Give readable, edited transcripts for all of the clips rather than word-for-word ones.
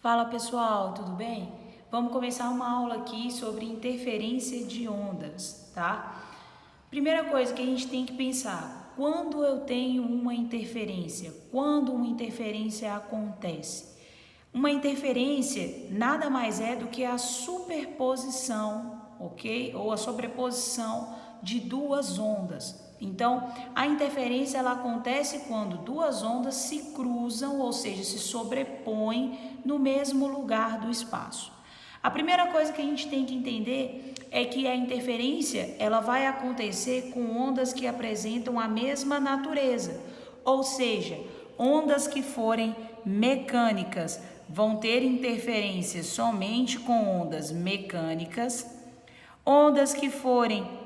Fala pessoal, tudo bem? Vamos começar uma aula aqui sobre interferência de ondas, tá? Primeira coisa que a gente tem que pensar, quando eu tenho uma interferência, quando uma interferência acontece? Uma interferência nada mais é do que a superposição, ok? Ou a sobreposição de duas ondas. Então, a interferência ela acontece quando duas ondas se cruzam, ou seja, se sobrepõem no mesmo lugar do espaço. A primeira coisa que a gente tem que entender é que a interferência ela vai acontecer com ondas que apresentam a mesma natureza, ou seja, ondas que forem mecânicas vão ter interferência somente com ondas mecânicas, ondas que forem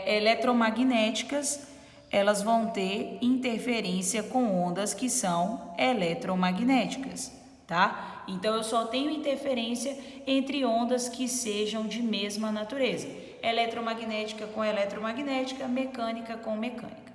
eletromagnéticas, elas vão ter interferência com ondas que são eletromagnéticas, tá? Então, eu só tenho interferência entre ondas que sejam de mesma natureza. Eletromagnética com eletromagnética, mecânica com mecânica.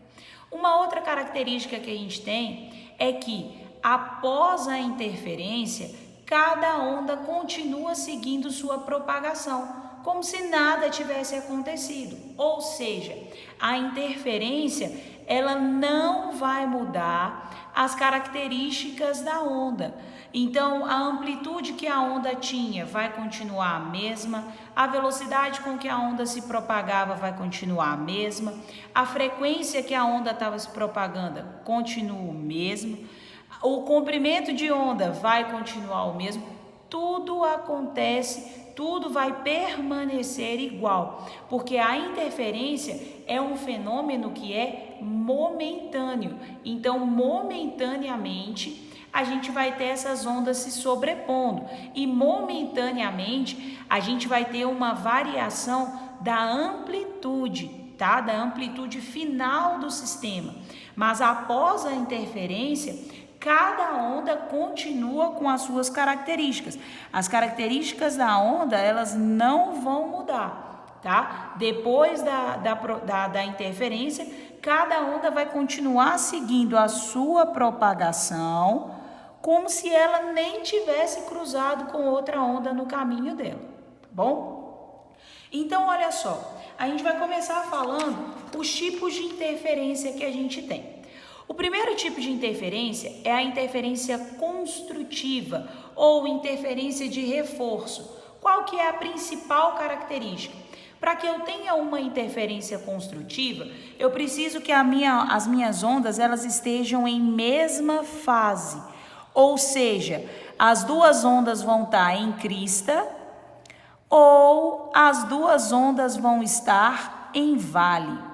Uma outra característica que a gente tem é que, após a interferência, cada onda continua seguindo sua propagação, como se nada tivesse acontecido. Ou seja, a interferência ela não vai mudar as características da onda. Então, a amplitude que a onda tinha vai continuar a mesma, a velocidade com que a onda se propagava vai continuar a mesma, a frequência que a onda estava se propagando continua o mesmo, o comprimento de onda vai continuar o mesmo, tudo acontece, tudo vai permanecer igual, porque a interferência é um fenômeno que é momentâneo. Então, momentaneamente, a gente vai ter essas ondas se sobrepondo e momentaneamente a gente vai ter uma variação da amplitude, tá? Da amplitude final do sistema. Mas após a interferência, cada onda continua com as suas características. As características da onda, elas não vão mudar, tá? Depois da interferência, cada onda vai continuar seguindo a sua propagação, como se ela nem tivesse cruzado com outra onda no caminho dela, tá bom? Então, olha só, a gente vai começar falando os tipos de interferência que a gente tem. O primeiro tipo de interferência é a interferência construtiva ou interferência de reforço. Qual que é a principal característica? Para que eu tenha uma interferência construtiva, eu preciso que as minhas ondas elas estejam em mesma fase. Ou seja, as duas ondas vão estar em crista ou as duas ondas vão estar em vale.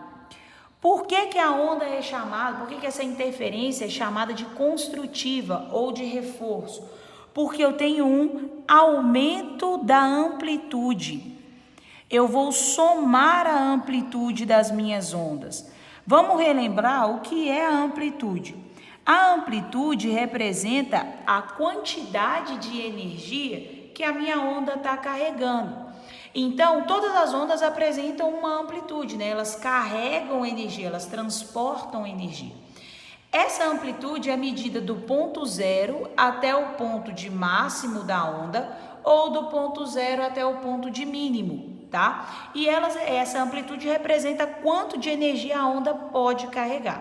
Por que a onda é chamada, por que essa interferência é chamada de construtiva ou de reforço? Porque eu tenho um aumento da amplitude. Eu vou somar a amplitude das minhas ondas. Vamos relembrar o que é a amplitude. A amplitude representa a quantidade de energia que a minha onda está carregando. Então, todas as ondas apresentam uma amplitude, né? Elas carregam energia, elas transportam energia. Essa amplitude é medida do ponto zero até o ponto de máximo da onda ou do ponto zero até o ponto de mínimo, tá? E essa amplitude representa quanto de energia a onda pode carregar.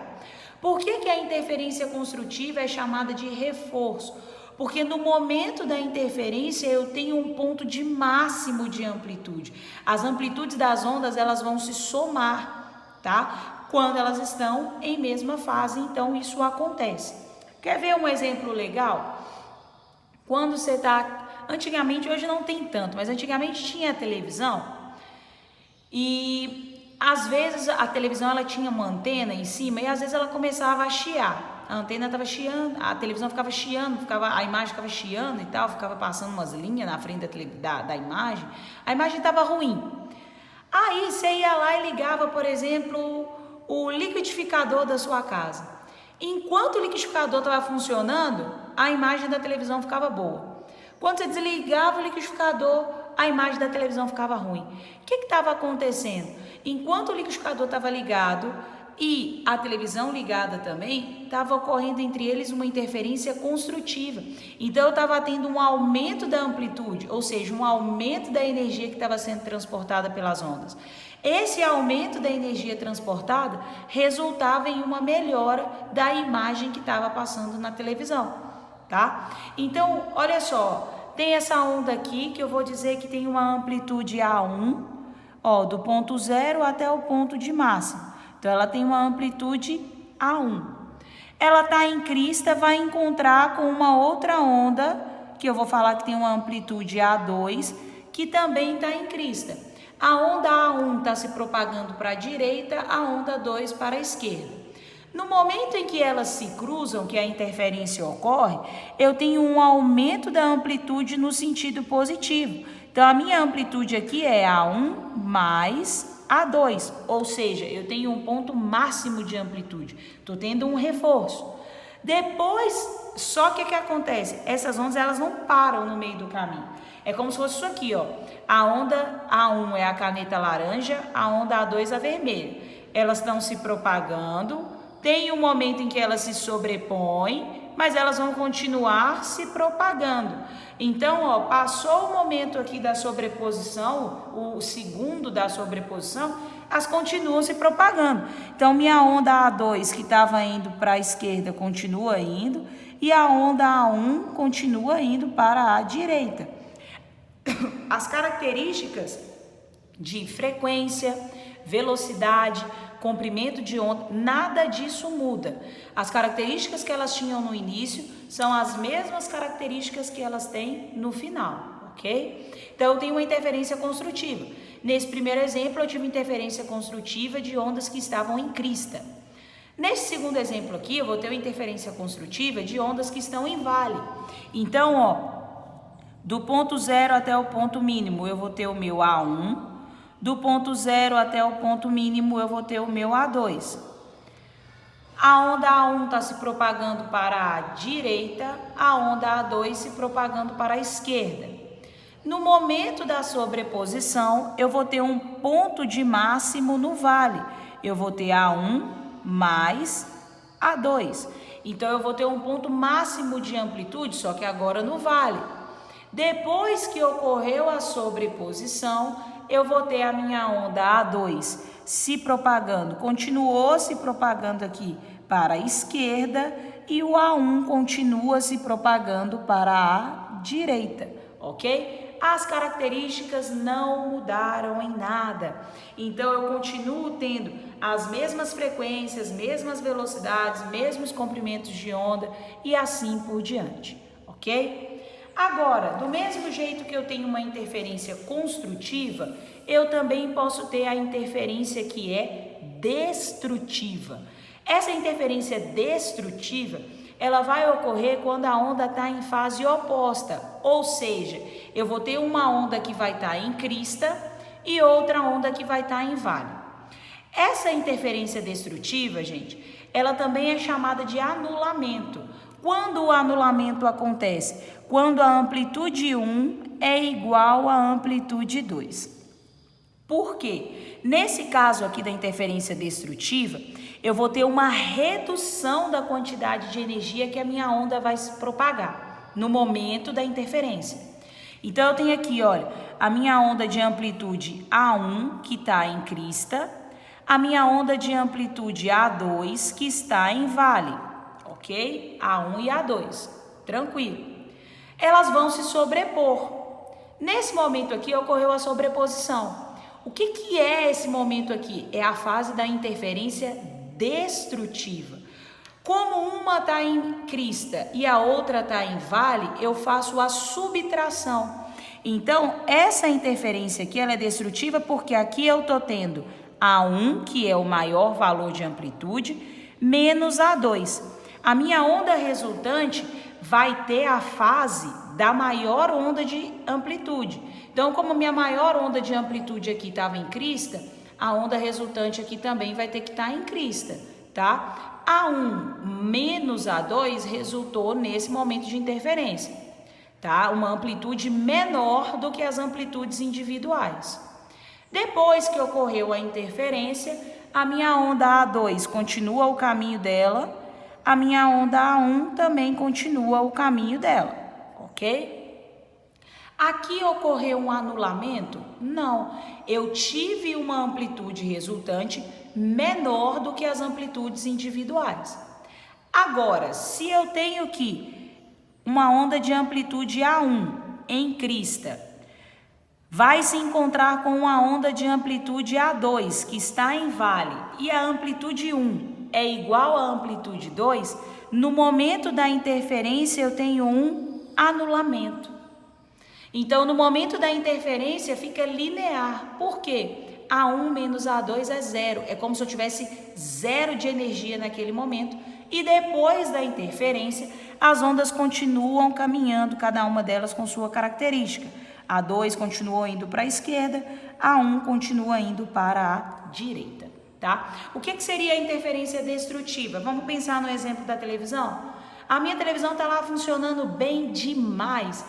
Por que a interferência construtiva é chamada de reforço? Porque no momento da interferência eu tenho um ponto de máximo de amplitude. As amplitudes das ondas elas vão se somar, tá? Quando elas estão em mesma fase, então isso acontece. Quer ver um exemplo legal? Quando você está... Antigamente, hoje não tem tanto, mas antigamente tinha a televisão e às vezes a televisão ela tinha uma antena em cima e às vezes ela começava a chiar. A antena estava chiando, a televisão ficava chiando, a imagem ficava chiando e tal, ficava passando umas linhas na frente da imagem, a imagem estava ruim. Aí você ia lá e ligava, por exemplo, o liquidificador da sua casa. Enquanto o liquidificador estava funcionando, a imagem da televisão ficava boa. Quando você desligava o liquidificador, a imagem da televisão ficava ruim. O que estava acontecendo? Enquanto o liquidificador estava ligado, e a televisão ligada também, estava ocorrendo entre eles uma interferência construtiva. Então, eu estava tendo um aumento da amplitude, ou seja, um aumento da energia que estava sendo transportada pelas ondas. Esse aumento da energia transportada resultava em uma melhora da imagem que estava passando na televisão, tá? Então, olha só, tem essa onda aqui que eu vou dizer que tem uma amplitude A1, ó, do ponto zero até o ponto de máximo. Então, ela tem uma amplitude A1. Ela está em crista, vai encontrar com uma outra onda, que eu vou falar que tem uma amplitude A2, que também está em crista. A onda A1 está se propagando para a direita, a onda 2 para a esquerda. No momento em que elas se cruzam, que a interferência ocorre, eu tenho um aumento da amplitude no sentido positivo. Então, a minha amplitude aqui é A1 mais A2, ou seja, eu tenho um ponto máximo de amplitude. Estou tendo um reforço. Depois, só que o que acontece? Essas ondas elas não param no meio do caminho. É como se fosse isso aqui, ó. A onda A1 é a caneta laranja, a onda A2 a vermelha. Elas estão se propagando, tem um momento em que elas se sobrepõem, mas elas vão continuar se propagando. Então, ó, passou o momento aqui da sobreposição, o segundo da sobreposição, elas continuam se propagando. Então, minha onda A2 que estava indo para a esquerda continua indo e a onda A1 continua indo para a direita. As características de frequência, velocidade, comprimento de onda, nada disso muda. As características que elas tinham no início são as mesmas características que elas têm no final, ok? Então, eu tenho uma interferência construtiva. Nesse primeiro exemplo, eu tive interferência construtiva de ondas que estavam em crista. Nesse segundo exemplo aqui, eu vou ter uma interferência construtiva de ondas que estão em vale. Então, ó, do ponto zero até o ponto mínimo, eu vou ter o meu A1. Do ponto zero até o ponto mínimo, eu vou ter o meu A2. A onda A1 está se propagando para a direita, a onda A2 se propagando para a esquerda. No momento da sobreposição, eu vou ter um ponto de máximo no vale. Eu vou ter A1 mais A2. Então, eu vou ter um ponto máximo de amplitude, só que agora no vale. Depois que ocorreu a sobreposição, eu vou ter a minha onda A2 se propagando, continuou se propagando aqui para a esquerda e o A1 continua se propagando para a direita, ok? As características não mudaram em nada, então eu continuo tendo as mesmas frequências, mesmas velocidades, mesmos comprimentos de onda e assim por diante, ok? Agora, do mesmo jeito que eu tenho uma interferência construtiva, eu também posso ter a interferência que é destrutiva. Essa interferência destrutiva, ela vai ocorrer quando a onda está em fase oposta, ou seja, eu vou ter uma onda que vai estar em crista e outra onda que vai estar em vale. Essa interferência destrutiva, gente, ela também é chamada de anulamento. Quando o anulamento acontece? Quando a amplitude 1 é igual à amplitude 2. Por quê? Nesse caso aqui da interferência destrutiva, eu vou ter uma redução da quantidade de energia que a minha onda vai se propagar no momento da interferência. Então, eu tenho aqui, olha, a minha onda de amplitude A1, que está em crista, a minha onda de amplitude A2, que está em vale. Ok? A1 e A2. Tranquilo. Elas vão se sobrepor. Nesse momento aqui ocorreu a sobreposição. O que é esse momento aqui? É a fase da interferência destrutiva. Como uma está em crista e a outra está em vale, eu faço a subtração. Então, essa interferência aqui ela é destrutiva porque aqui eu estou tendo A1, que é o maior valor de amplitude, menos A2. A minha onda resultante vai ter a fase da maior onda de amplitude. Então, como minha maior onda de amplitude aqui estava em crista, a onda resultante aqui também vai ter que estar em crista, tá? A1 menos A2 resultou nesse momento de interferência, tá? Uma amplitude menor do que as amplitudes individuais. Depois que ocorreu a interferência, a minha onda A2 continua o caminho dela, a minha onda A1 também continua o caminho dela, ok? Aqui ocorreu um anulamento? Não, eu tive uma amplitude resultante menor do que as amplitudes individuais. Agora, se eu tenho aqui uma onda de amplitude A1 em crista, vai se encontrar com uma onda de amplitude A2, que está em vale, e a amplitude 1 é igual à amplitude 2, no momento da interferência eu tenho um anulamento. Então, no momento da interferência fica linear. Por quê? A1 menos A2 é zero. É como se eu tivesse zero de energia naquele momento. E depois da interferência, as ondas continuam caminhando, cada uma delas com sua característica. A2 continua indo para a esquerda, A1 continua indo para a direita, tá? O que seria a interferência destrutiva? Vamos pensar no exemplo da televisão? A minha televisão está lá funcionando bem demais.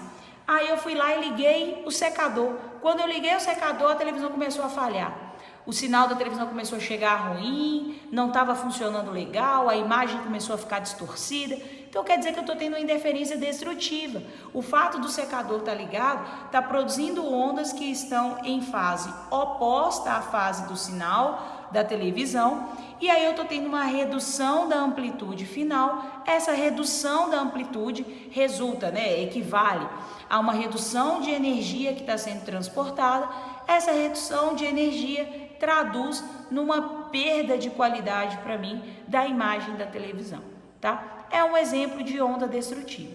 Aí eu fui lá e liguei o secador. Quando eu liguei o secador, a televisão começou a falhar. O sinal da televisão começou a chegar ruim, não estava funcionando legal, a imagem começou a ficar distorcida. Então quer dizer que eu estou tendo uma interferência destrutiva. O fato do secador estar ligado está produzindo ondas que estão em fase oposta à fase do sinal da televisão. E aí eu estou tendo uma redução da amplitude final. Essa redução da amplitude resulta, equivale a uma redução de energia que está sendo transportada. Essa redução de energia traduz numa perda de qualidade para mim da imagem da televisão, tá? É um exemplo de onda destrutiva.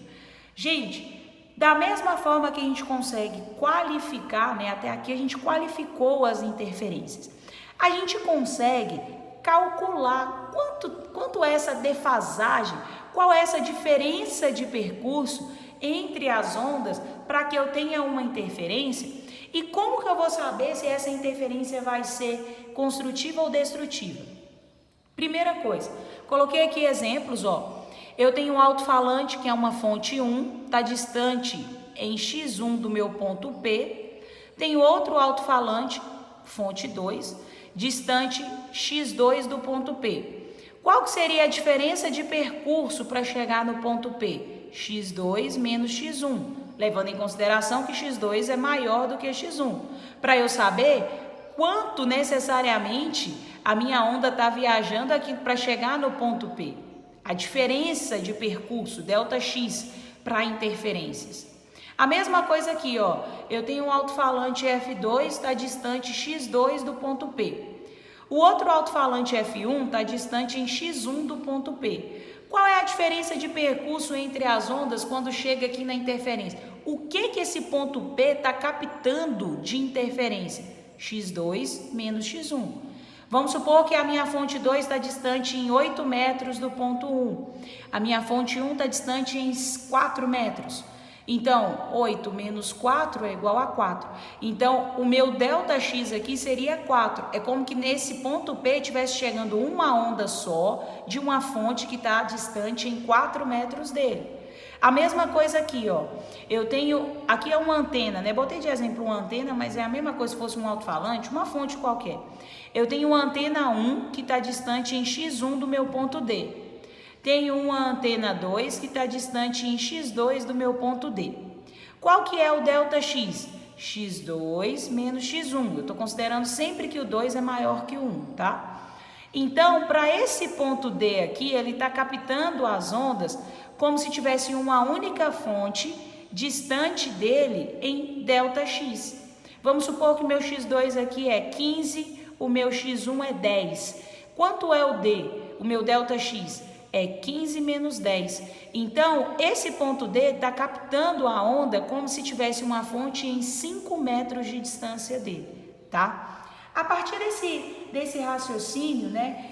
Gente, da mesma forma que a gente consegue qualificar, até aqui a gente qualificou as interferências, a gente consegue calcular quanto é essa defasagem, qual é essa diferença de percurso entre as ondas para que eu tenha uma interferência. E como que eu vou saber se essa interferência vai ser construtiva ou destrutiva? Primeira coisa, coloquei aqui exemplos, eu tenho um alto-falante que é uma fonte 1, está distante em x1 do meu ponto P. Tenho outro alto-falante, fonte 2, distante x2 do ponto P. Qual que seria a diferença de percurso para chegar no ponto P? x2 menos x1. Levando em consideração que x2 é maior do que x1. Para eu saber quanto necessariamente a minha onda está viajando aqui para chegar no ponto P. A diferença de percurso, ΔX, para interferências. A mesma coisa aqui, eu tenho um alto-falante F2, está distante x2 do ponto P. O outro alto-falante F1 está distante em x1 do ponto P. Qual é a diferença de percurso entre as ondas quando chega aqui na interferência? O que esse ponto P está captando de interferência? x2 menos x1. Vamos supor que a minha fonte 2 está distante em 8 metros do ponto 1. A minha fonte 1 está distante em 4 metros. Então, 8 menos 4 é igual a 4. Então, o meu ΔX aqui seria 4. É como que nesse ponto P estivesse chegando uma onda só de uma fonte que está distante em 4 metros dele. A mesma coisa aqui, eu tenho, aqui é uma antena, Botei de exemplo uma antena, mas é a mesma coisa se fosse um alto-falante, uma fonte qualquer. Eu tenho uma antena 1 que está distante em x1 do meu ponto D. Tenho uma antena 2 que está distante em x2 do meu ponto D. Qual que é o ΔX? x2 menos x1. Eu estou considerando sempre que o 2 é maior que o 1, tá? Então, para esse ponto D aqui, ele está captando as ondas como se tivesse uma única fonte distante dele em ΔX. Vamos supor que o meu x2 aqui é 15, o meu x1 é 10. Quanto é o D? O meu ΔX é 15 menos 10. Então, esse ponto D está captando a onda como se tivesse uma fonte em 5 metros de distância dele, tá? A partir desse raciocínio,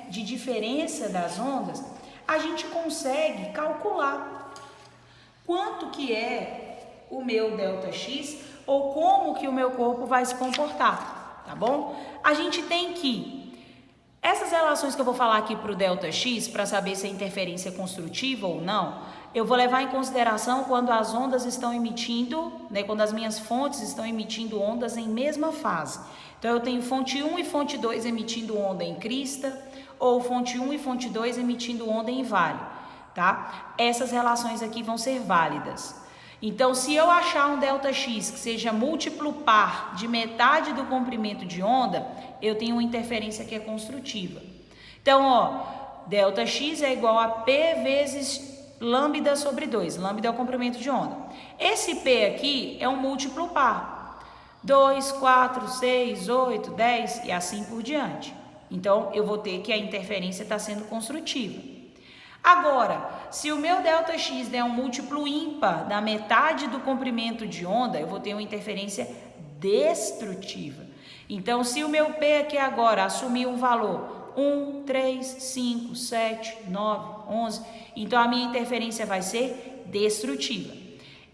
de diferença das ondas, a gente consegue calcular quanto que é o meu ΔX ou como que o meu corpo vai se comportar, tá bom? A gente tem que, essas relações que eu vou falar aqui para o ΔX, para saber se a interferência é construtiva ou não, eu vou levar em consideração quando as ondas estão emitindo, né, quando as minhas fontes estão emitindo ondas em mesma fase. Então, eu tenho fonte 1 e fonte 2 emitindo onda em crista, ou fonte 1 e fonte 2 emitindo onda em vale, tá? Essas relações aqui vão ser válidas. Então, se eu achar um ΔX que seja múltiplo par de metade do comprimento de onda, eu tenho uma interferência que é construtiva. Então, ó, ΔX é igual a P vezes lambda sobre 2. Lambda é o comprimento de onda. Esse P aqui é um múltiplo par. 2, 4, 6, 8, 10 e assim por diante. Então, eu vou ter que a interferência está sendo construtiva. Agora, se o meu ΔX der um múltiplo ímpar da metade do comprimento de onda, eu vou ter uma interferência destrutiva. Então, se o meu P aqui agora assumir um valor 1, 3, 5, 7, 9, 11, então a minha interferência vai ser destrutiva.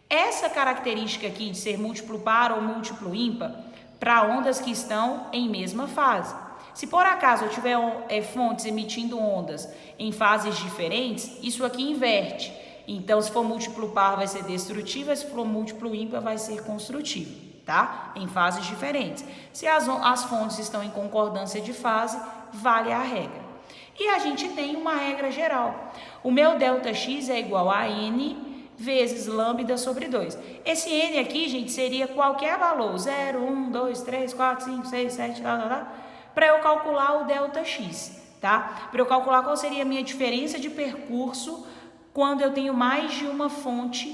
Essa característica aqui de ser múltiplo par ou múltiplo ímpar para ondas que estão em mesma fase. Se por acaso eu tiver fontes emitindo ondas em fases diferentes, isso aqui inverte. Então, se for múltiplo par vai ser destrutiva, se for múltiplo ímpar vai ser construtiva, tá? Em fases diferentes. Se as fontes estão em concordância de fase, vale a regra. E a gente tem uma regra geral. O meu ΔX é igual a N vezes lambda sobre 2. Esse N aqui, gente, seria qualquer valor. 0, 1, 2, 3, 4, 5, 6, 7, para eu calcular o ΔX, tá? Para eu calcular qual seria a minha diferença de percurso quando eu tenho mais de uma fonte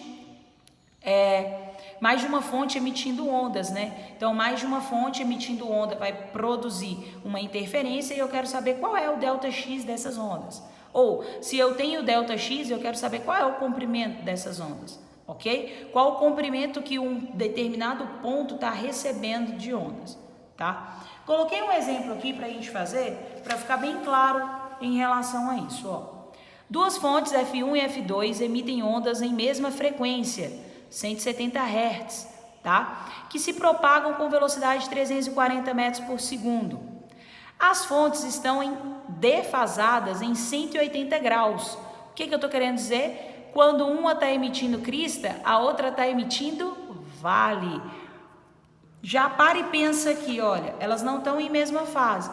emitindo ondas, né? Então, mais de uma fonte emitindo onda vai produzir uma interferência e eu quero saber qual é o ΔX dessas ondas. Ou, se eu tenho ΔX, eu quero saber qual é o comprimento dessas ondas, ok? Qual o comprimento que um determinado ponto está recebendo de ondas, tá? Coloquei um exemplo aqui para a gente fazer, para ficar bem claro em relação a isso, ó. Duas fontes F1 e F2 emitem ondas em mesma frequência, 170 Hz, tá? Que se propagam com velocidade de 340 metros por segundo. As fontes estão defasadas em 180 graus. O que eu estou querendo dizer? Quando uma está emitindo crista, a outra está emitindo vale. Já para e pensa aqui, olha, elas não estão em mesma fase.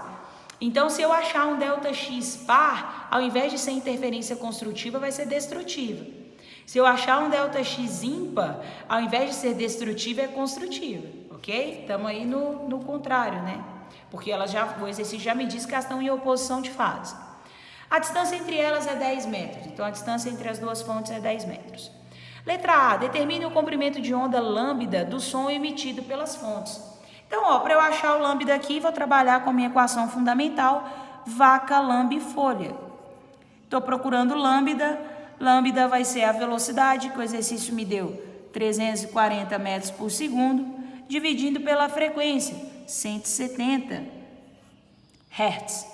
Então, se eu achar um ΔX par, ao invés de ser interferência construtiva, vai ser destrutiva. Se eu achar um ΔX ímpar, ao invés de ser destrutiva, é construtiva, ok? Estamos aí no contrário, né? Porque o exercício já me diz que elas estão em oposição de fase. A distância entre elas é 10 metros, então a distância entre as duas fontes é 10 metros. Letra A, determine o comprimento de onda lambda do som emitido pelas fontes. Então, ó, para eu achar o lambda aqui, vou trabalhar com a minha equação fundamental, vaca, lambda e folha. Estou procurando lambda, lambda vai ser a velocidade, que o exercício me deu 340 metros por segundo, dividindo pela frequência, 170 Hz.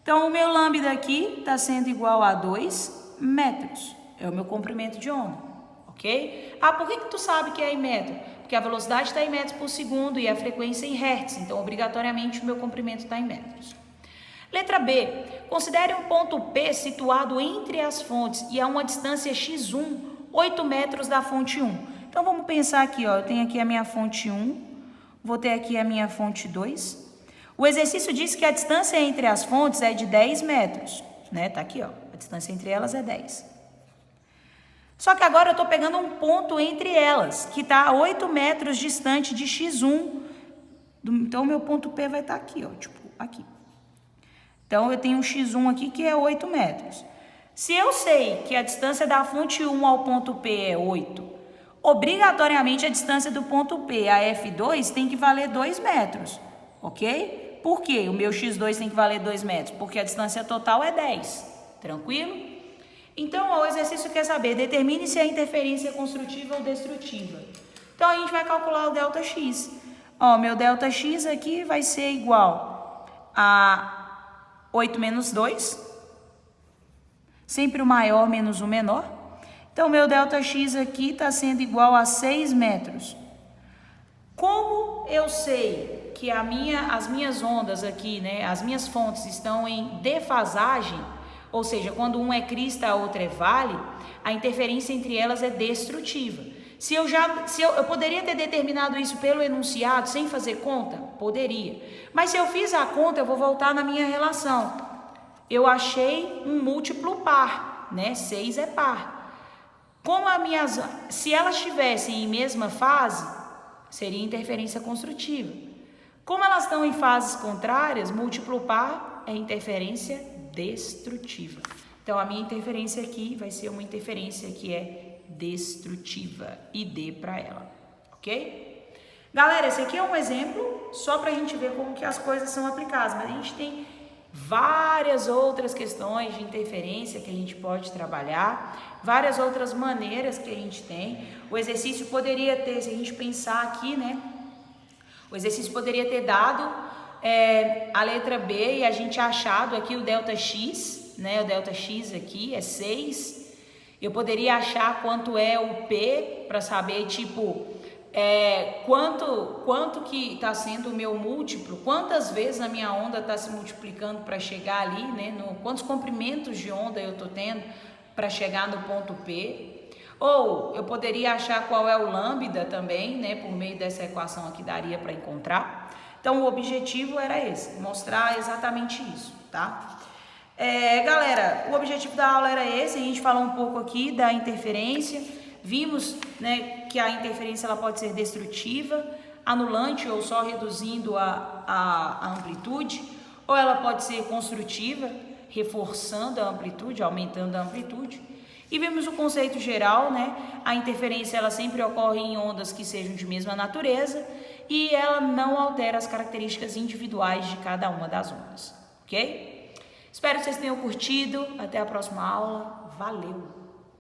Então, o meu lambda aqui está sendo igual a 2 metros. É o meu comprimento de onda, ok? Ah, por que tu sabe que é em metro? Porque a velocidade está em metros por segundo e a frequência em Hz. Então, obrigatoriamente, o meu comprimento está em metros. Letra B. Considere um ponto P situado entre as fontes e a uma distância x1, 8 metros da fonte 1. Então, vamos pensar aqui, ó. Eu tenho aqui a minha fonte 1. Vou ter aqui a minha fonte 2. O exercício diz que a distância entre as fontes é de 10 metros, né? Tá aqui, ó. A distância entre elas é 10. Só que agora eu estou pegando um ponto entre elas, que está a 8 metros distante de x1. Então, meu ponto P vai estar aqui, ó. Tipo, aqui. Então, eu tenho um x1 aqui que é 8 metros. Se eu sei que a distância da fonte 1 ao ponto P é 8, obrigatoriamente a distância do ponto P a F2 tem que valer 2 metros, ok? Por quê? O meu x2 tem que valer 2 metros? Porque a distância total é 10, tranquilo? Então, ó, o exercício quer saber, determine se a interferência é construtiva ou destrutiva. Então, a gente vai calcular o ΔX. Ó, meu ΔX aqui vai ser igual a 8 menos 2, sempre o maior menos o menor. Então, meu ΔX aqui está sendo igual a 6 metros. Como eu sei que as minhas ondas aqui, né, as minhas fontes estão em defasagem, ou seja, quando um é crista, a outra é vale, a interferência entre elas é destrutiva. Eu poderia ter determinado isso pelo enunciado sem fazer conta? Poderia. Mas se eu fiz a conta, eu vou voltar na minha relação. Eu achei um múltiplo par, né? 6 é par. Se elas estivessem em mesma fase, seria interferência construtiva. Como elas estão em fases contrárias, múltiplo par é interferência destrutiva. Então, a minha interferência aqui vai ser uma interferência que é destrutiva e D para ela, ok? Galera, esse aqui é um exemplo só para a gente ver como que as coisas são aplicadas, mas a gente tem várias outras questões de interferência que a gente pode trabalhar, várias outras maneiras que a gente tem. O exercício poderia ter, se a gente pensar aqui, né? O exercício poderia ter dado a letra B e a gente achado aqui o delta x, né? O delta x aqui é 6. Eu poderia achar quanto é o P para saber, tipo, quanto que está sendo o meu múltiplo, quantas vezes a minha onda está se multiplicando para chegar ali, né? Quantos comprimentos de onda eu estou tendo para chegar no ponto P. Ou eu poderia achar qual é o lambda também, né? Por meio dessa equação aqui daria para encontrar. Então, o objetivo era esse, mostrar exatamente isso, tá? Galera, o objetivo da aula era esse, a gente falou um pouco aqui da interferência, vimos, né, que a interferência ela pode ser destrutiva, anulante ou só reduzindo a amplitude, ou ela pode ser construtiva, reforçando a amplitude, aumentando a amplitude. E vimos o conceito geral, né? A interferência ela sempre ocorre em ondas que sejam de mesma natureza e ela não altera as características individuais de cada uma das ondas, ok? Espero que vocês tenham curtido. Até a próxima aula. Valeu!